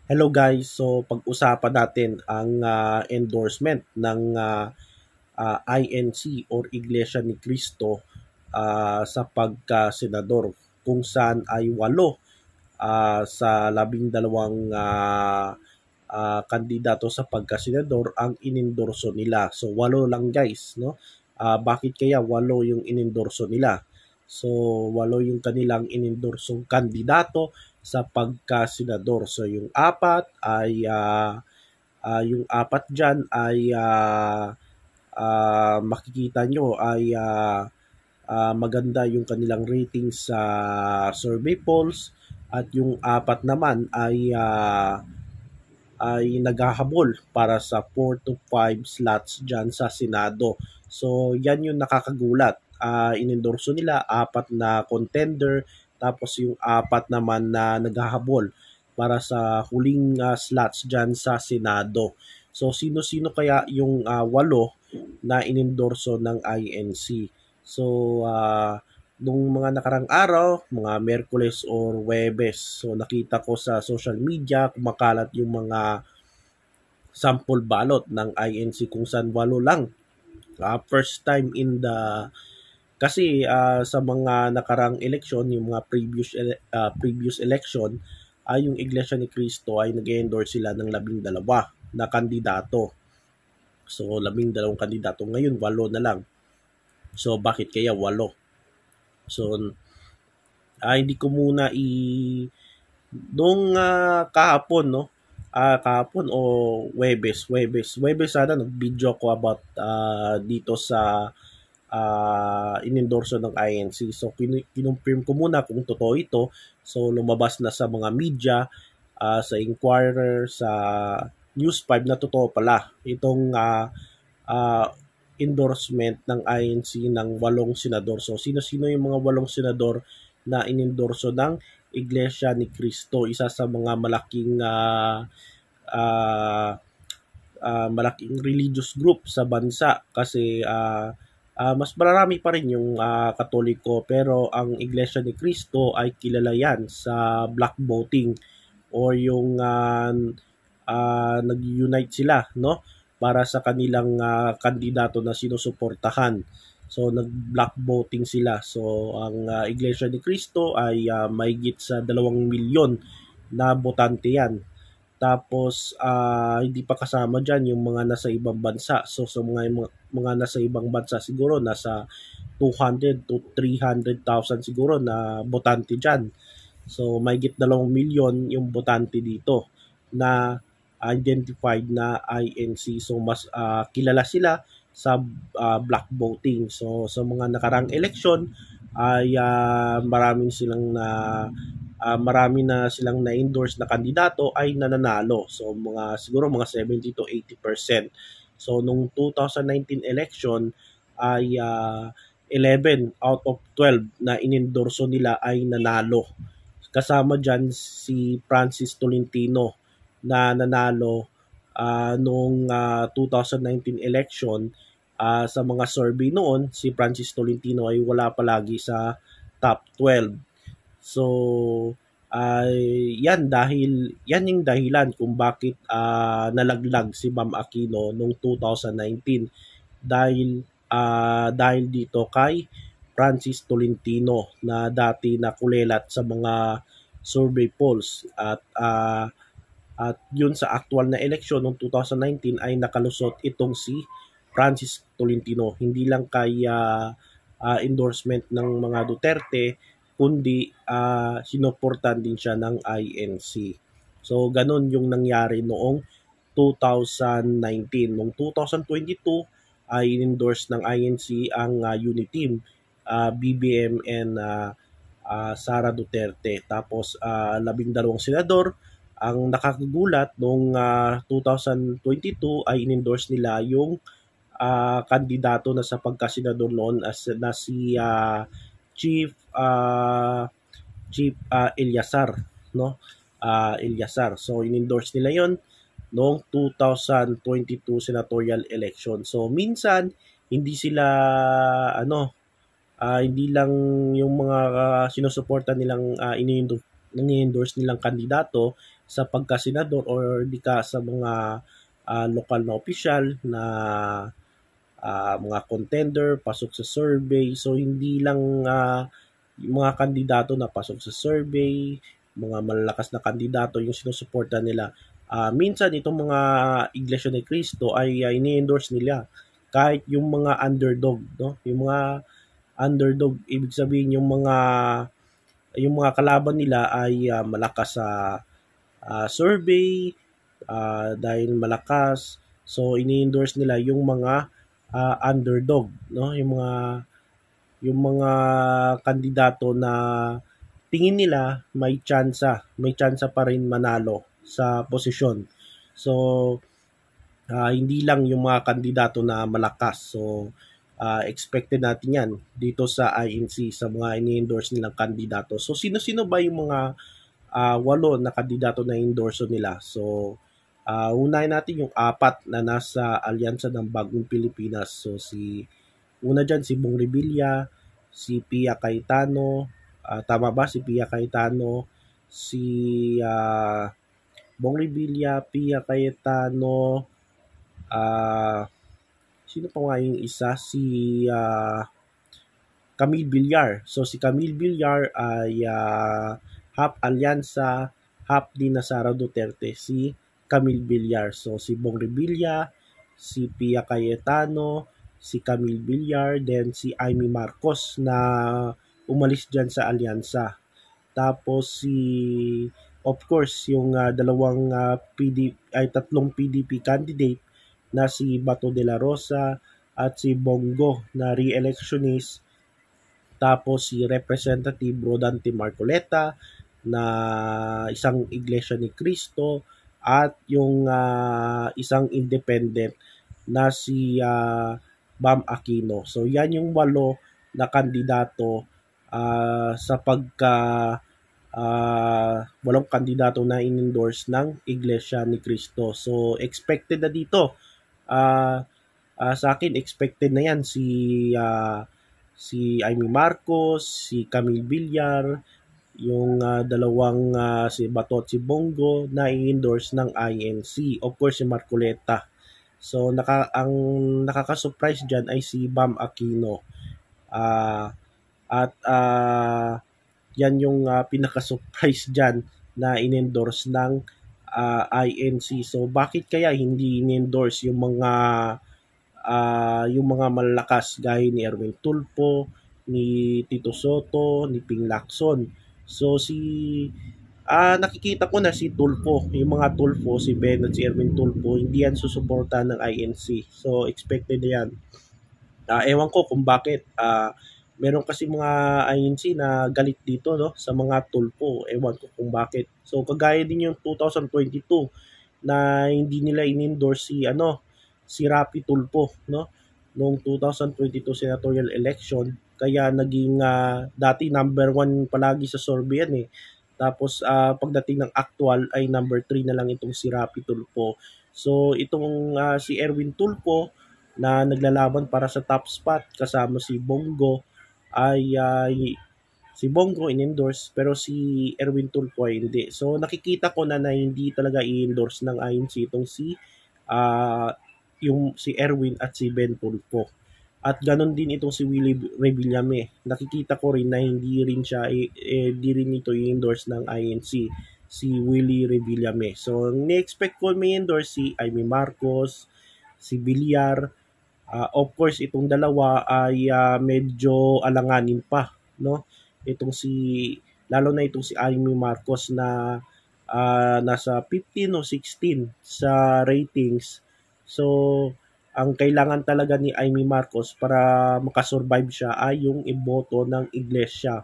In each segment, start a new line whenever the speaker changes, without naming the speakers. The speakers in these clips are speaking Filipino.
Hello guys, so pag-usapan natin ang endorsement ng INC or Iglesia ni Cristo sa pagka-senador kung saan ay 8 sa 12 kandidato sa pagka-senador ang inendorso nila. So 8 lang guys, no? Bakit kaya 8 yung inendorso nila? So 8 yung kanilang inendorsong kandidato sa pagka-senador. So yung apat diyan ay makikita nyo ay maganda yung kanilang ratings sa survey polls at yung apat naman ay naghahabol para sa 4 to 5 slots dyan sa Senado. So, yan yung nakakagulat. Inendorso nila, apat na contender, tapos yung apat naman na naghahabol para sa huling slots dyan sa Senado. So, sino-sino kaya yung 8 na inendorso ng INC? So, nung mga nakarang araw, mga Merkules or Webes. So nakita ko sa social media, kumakalat yung mga sample ballot ng INC kung saan 8 lang. First time in the kasi sa mga nakarang election, yung mga previous election, yung Iglesia ni Cristo ay nag-endorse sila ng 12 na kandidato. So 12 kandidato ngayon, 8 na lang. So bakit kaya 8? So hindi ko muna nung kahapon, no? Kahapon o Webes sana nag-video ko about dito sa inendorso ng INC. So kinonfirm ko muna kung totoo ito. So lumabas na sa mga media, sa Inquirer, sa News 5 na totoo pala itong endorsement ng INC ng 8 senador. So sino-sino yung mga 8 senador na inendorso ng Iglesia ni Cristo, isa sa mga malaking religious group sa bansa kasi mas marami pa rin yung Katoliko, pero ang Iglesia ni Cristo ay kilala yan sa black voting or yung nag-unite sila, no, para sa kanilang kandidato na sinusuportahan. So nag-block voting sila. So ang Iglesia ni Cristo ay mahigit sa 2 milyon na botante yan. Tapos hindi pa kasama diyan yung mga nasa ibang bansa. So sa mga nasa ibang bansa siguro nasa 200 to 300,000 siguro na botante diyan. So mahigit 2 milyon yung botante dito na identified na INC. So mas kilala sila sa black voting. So sa mga nakarang election ay marami na silang na-endorse na kandidato ay nananalo. So siguro mga 70 to 80%. So nung 2019 election ay 11 out of 12 na inendorso nila ay nanalo. Kasama dyan si Francis Tolentino na nanalo noong 2019 election. Sa mga survey noon, si Francis Tolentino ay wala palagi sa top 12. So, yan yung dahilan kung bakit nalaglag si Ma'am Aquino noong 2019 dahil dito kay Francis Tolentino na dati nakulelat sa mga survey polls at yun sa actual na eleksyon noong 2019 ay nakalusot itong si Francis Tolentino. Hindi lang kaya endorsement ng mga Duterte, kundi sinuportan din siya ng INC. So ganun yung nangyari noong 2019. Noong 2022 ay in-endorse ng INC ang unit team, BBM and Sara Duterte. Tapos 12 senador. Ang nakakagulat noong 2022 ay in-endorse nila yung kandidato na sa pagkasenador noon na si Chief Eliasar, no? Eliasar. So in-endorse nila 'yon noong 2022 senatorial election. So minsan hindi sila hindi lang yung mga sinusuporta nilang ini-endorse nilang kandidato sa pagkasenador or di ka sa mga lokal na opisyal na mga contender, pasok sa survey. So, hindi lang yung mga kandidato na pasok sa survey, mga malalakas na kandidato yung sinusuporta nila. Minsan, itong mga Iglesia ni Cristo ay ini-endorse nila kahit yung mga underdog, no? Yung mga underdog, ibig sabihin yung mga kalaban nila ay malakas sa survey, dahil malakas. So, ini-endorse nila yung mga underdog, no? Yung mga kandidato na tingin nila may tsansa pa rin manalo sa posisyon. So, hindi lang yung mga kandidato na malakas. So, expected natin yan dito sa INC sa mga ini-endorse nilang kandidato. So, sino-sino ba yung mga 8 na kandidato na endorso nila? So, unahin natin yung 4 na nasa alyansa ng Bagong Pilipinas. So, una dyan si Bong Revilla, si Pia Cayetano, tama ba? Si Pia Cayetano, si Bong Revilla, Pia Cayetano, sino pa nga yung isa? Si Camille Villar. So, si Camille Villar ay half alyansa, half din na Sara Duterte, si Camille Villar. So, si Bong Revilla, si Pia Cayetano, si Camille Villar, then si Amy Marcos na umalis dyan sa alyansa. Tapos of course, yung tatlong PDP candidate na si Bato de la Rosa at si Bongo na re-electionist. Tapos si Representative Rodante Marcoleta na isang Iglesia ni Cristo at yung isang independent na si Bam Aquino. So yan yung 8 na kandidato sa 8 kandidato na in-endorse ng Iglesia ni Cristo. So expected na dito. Sa akin expected na yan si Amy Marcos, si Camille Villar, yung dalawang si Bato at si Bongo na i-endorse ng INC. Of course, si Marcoleta. So, ang nakaka-surprise dyan ay si Bam Aquino. Yan yung pinaka-surprise dyan na in-endorse ng INC. So, bakit kaya hindi in-endorse yung mga malalakas gaya ni Erwin Tulfo, ni Tito Soto, ni Ping Lacson. So nakikita ko na si Tulfo, yung mga Tulfo, si Ben at si Erwin Tulfo, hindi yan susuporta ng INC. So expected na yan. Ewan ko kung bakit. Meron kasi mga INC na galit dito, no, sa mga Tulfo. Ewan ko kung bakit. So kagaya din yung 2022 na hindi nila in-endorse si Rapi Tulfo, no, noong 2022 senatorial election, kaya naging dati number 1 palagi sa survey yan eh. Tapos pagdating ng actual ay number 3 na lang itong si Rapi Tulfo. So itong si Erwin Tulfo na naglalaban para sa top spot kasama si Bongo ay si Bongo in-endorse pero si Erwin Tulfo ay hindi. So nakikita ko na hindi talaga i-endorse ng INC itong si Erwin at si Ben Tulfo. At ganon din itong si Willie Revillame. Nakikita ko rin na hindi rin ito i-endorse ng INC, si Willie Revillame. So, ni-expect ko may endorse si Amy Marcos, si Villar. Of course, itong dalawa ay medyo alanganin pa, no? Lalo na itong si Amy Marcos na nasa 15 o 16 sa ratings. So, ang kailangan talaga ni Amy Marcos para makasurvive siya ay yung iboto ng iglesia.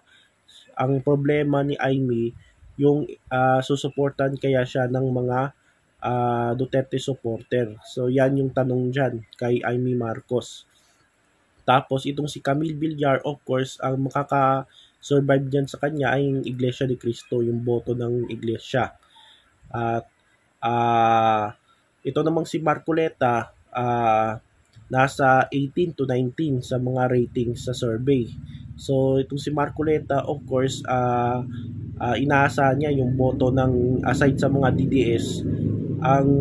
Ang problema ni Amy, yung susuportan kaya siya ng mga Duterte supporter. So, yan yung tanong dyan kay Amy Marcos. Tapos, itong si Camille Villar, of course, ang makaka-survive dyan sa kanya ay yung Iglesia ni Cristo, yung boto ng iglesia. At ito namang si Marcoleta, nasa 18 to 19 sa mga ratings sa survey. So itong si Marcoleta, of course, inaasahan niya yung boto ng, aside sa mga DDS, ang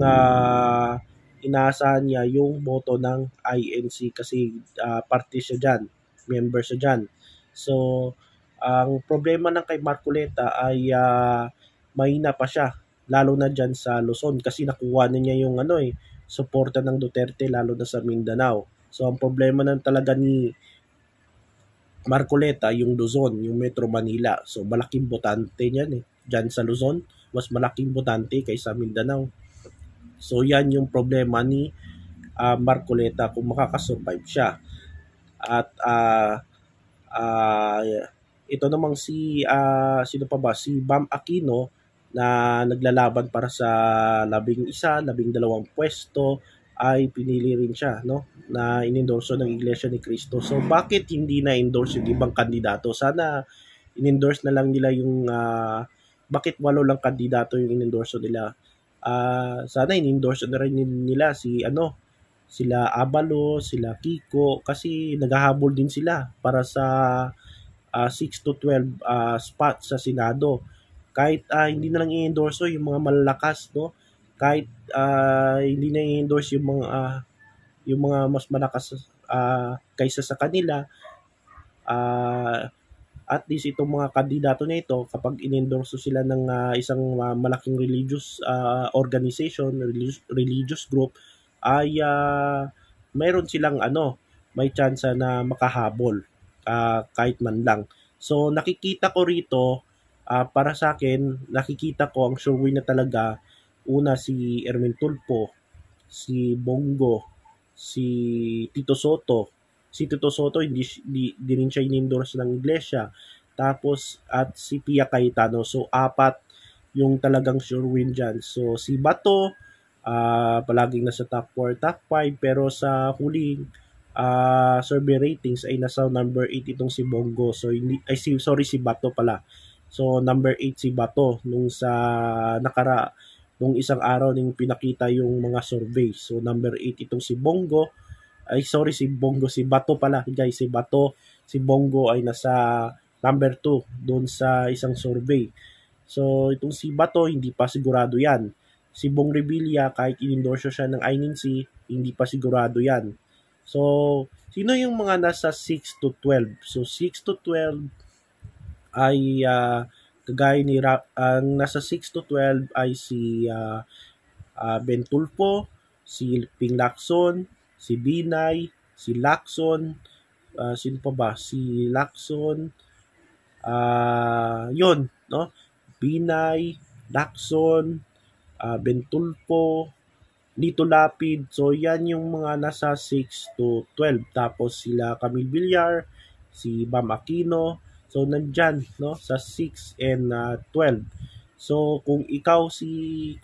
inaasahan niya yung boto ng INC kasi party siya dyan, member siya dyan. So, ang problema ng kay Marcoleta ay mahina pa siya, lalo na dyan sa Luzon kasi nakuha na niya yung suporta ng Duterte lalo na sa Mindanao. So, ang problema ng talaga ni Marcoleta, yung Luzon, yung Metro Manila. So, malaking botante niyan Diyan sa Luzon, mas malaking botante kaysa Mindanao. So, yan yung problema ni Marcoleta kung makakasurvive siya. At ito namang sino pa ba? Si Bam Aquino na naglalaban para sa 12 pwesto ay pinili rin siya, no? Na inendorso ng Iglesia ni Cristo. So, bakit hindi na-endorse yung ibang kandidato? Sana inendorse na lang nila yung bakit 8 lang kandidato yung inendorso nila? Sana inendorse na rin nila sila Abalo, sila Kiko kasi naghahabol din sila para sa 6 to 12 spot sa Senado. Kahit hindi na lang i-endorso yung mga malalakas, no? Kahit hindi na i-endorse yung mga mas malakas kaysa sa kanila, at least itong mga kandidato na ito, kapag in-endorso sila ng isang malaking religious organization, religious group, ay mayroon silang may chance na makahabol kahit man lang. So nakikita ko rito, para sa akin, nakikita ko ang sure win na talaga, una si Erwin Tulfo, si Bongo, si Tito Soto. Si Tito Soto hindi rin siya in-endorse ng iglesia. Tapos at si Pia Cayetano. So 4 yung talagang sure win dyan. So si Bato, palaging nasa top 4, top 5, pero sa huling survey ratings ay nasa number 8 itong si Bongo. So si Bato pala. So number 8 si Bato nung isang araw nung pinakita yung mga survey. So number 8 itong si Bongo. Si Bato pala, guys, si Bongo ay nasa number 2 doon sa isang survey. So itong si Bato hindi pa sigurado 'yan. Si Bong Revilla, kahit in-endorse siya ng INC, hindi pa sigurado 'yan. So sino yung mga nasa 6 to 12? So 6 to 12 ay kagaya ni ang nasa 6 to 12 ay si Ben Tulfo, si Ping Lacson, si Binay, si Lacson, sino pa ba? Si Lacson, yun, no? Binay, Lacson, Ben Tulfo, Lito Lapid. So, yan yung mga nasa 6 to 12. Tapos sila Camille Villar, si Bam Aquino. So, nandyan, no? Sa 6 and 12. So, kung ikaw si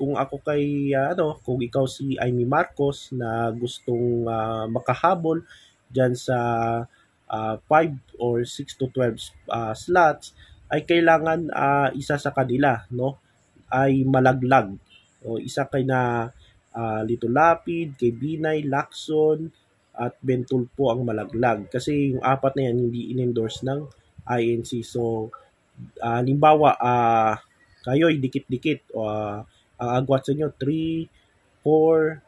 Amy Marcos na gustong makahabol dyan sa 5 or 6 to 12 slots, ay kailangan isa sa kanila, no? Ay malaglag. O isa kay na Lito Lapid, kay Binay, Lacson, at Ben Tulfo ang malaglag. Kasi yung 4 na yan hindi in-endorse ng INC. So, halimbawa, kayo ay dikit-dikit. Ang agwat sa inyo, 3, 4,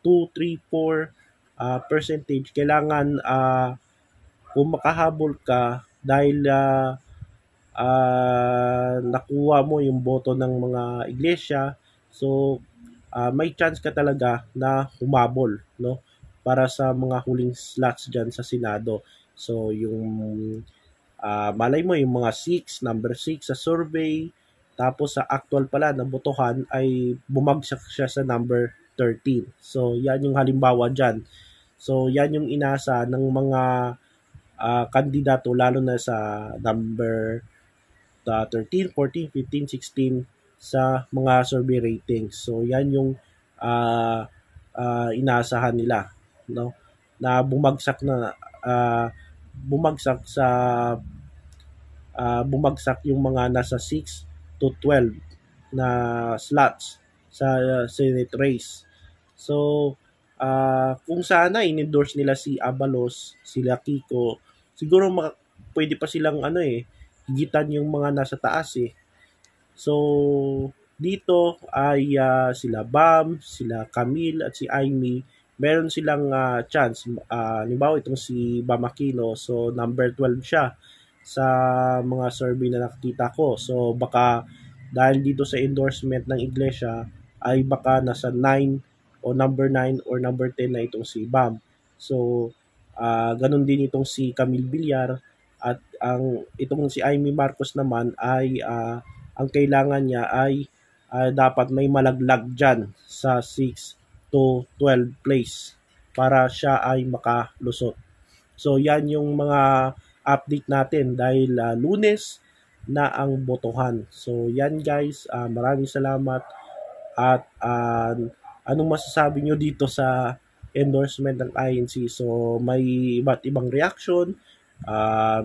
2, 3, 4 percentage. Kailangan, kung makahabol ka, dahil nakuha mo yung boto ng mga iglesia, so may chance ka talaga na humabol, no, para sa mga huling slots dyan sa Senado. So yung malay mo yung mga number 6 sa survey, tapos sa actual pala na botohan ay bumagsak siya sa number 13. So yan yung halimbawa dyan. So yan yung inasa ng mga kandidato, lalo na sa number 13, 14, 15, 16 sa mga survey ratings. So yan yung inaasahan nila, no, na bumagsak yung mga nasa 6 to 12 na slots sa Senate race. So kung sana in-endorse nila si Abalos, sila Kiko, siguro pwede pa silang higitan yung mga nasa taas eh. So, dito ay sila Bam, sila Camille at si Aimee, meron silang chance. Halimbawa itong si Bam Aquino, so number 12 siya sa mga survey na nakikita ko. So, baka dahil dito sa endorsement ng iglesia, ay baka nasa 9 o number 9 or number 10 na itong si Bam. So, ganun din itong si Camille Villar at itong si Aimee Marcos naman ay ang kailangan niya ay dapat may malaglag dyan sa 6 to 12 place para siya ay makalusot. So yan yung mga update natin dahil Lunes na ang botohan. So yan guys, maraming salamat at anong masasabi nyo dito sa endorsement ng INC? So may iba't ibang reaction.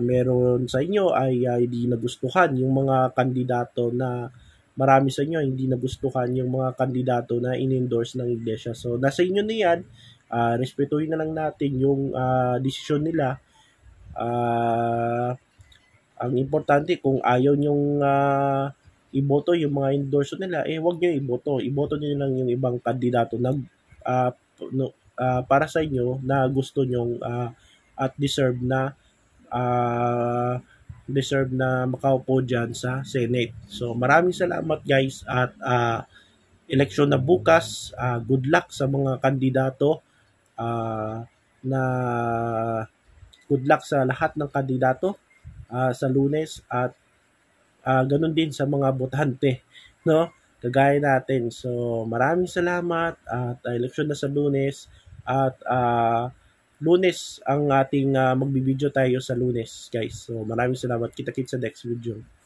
Meron sa inyo ay hindi nagustuhan yung mga kandidato na marami sa inyo hindi nagustuhan yung mga kandidato na in-endorse ng iglesia. So nasa inyo na yan. Respetuhin na lang natin yung desisyon nila. Ang importante kung ayaw nyong iboto yung mga endorso nila, wag nyo iboto. Iboto nyo lang yung ibang kandidato na para sa inyo na gusto nyong at deserve na makaupo dyan sa Senate. So maraming salamat guys at eleksyon na bukas. Good luck sa mga kandidato na good luck sa lahat ng kandidato sa Lunes at ganun din sa mga botante, no? Kagaya natin. So maraming salamat at eleksyon na sa Lunes at Lunes ang ating magbibideo tayo sa Lunes, guys. So maraming salamat. Kita-kits sa next video.